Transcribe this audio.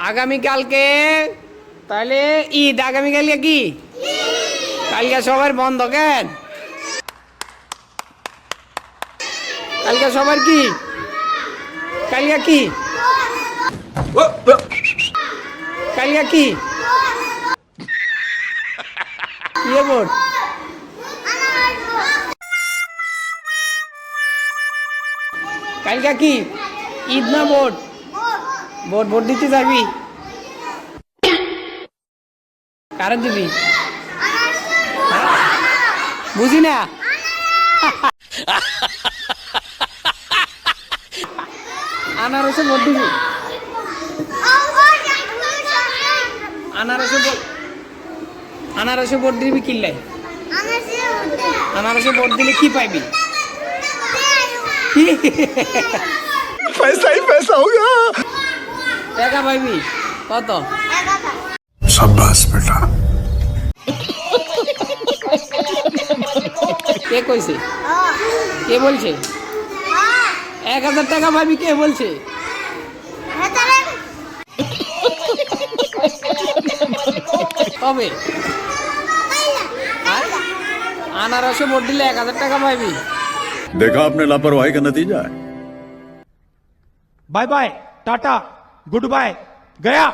আগামীকালকে তাহলে ঈদ। আগামীকালকে কি? কালকে সবার বন্ধ কেন? কালকে সবার কি? কালকে কি? কালকে কি? ভোট কালকে কি? ঈদ না ভোট? ভোট ভোট দিতে যাবি? কারে দিবি? বুঝি না। আনারসে ভোট দিবি? আনারসে ভোট দিবি কিল্লাই? আনারসে ভোট দিলে কি পাইবি? पैसा ही पैसा होगा। টাকা পাইবি কত? शाबाश बेटा। কে কইছে? কে বলছে 1000 টাকা পাবি? কে বলছে? কবে? আনারসে ভোট দিলে 1000 টাকা পাবি? देखा आपने लापरवाही का नतीजा है। Bye bye tata good bye गया।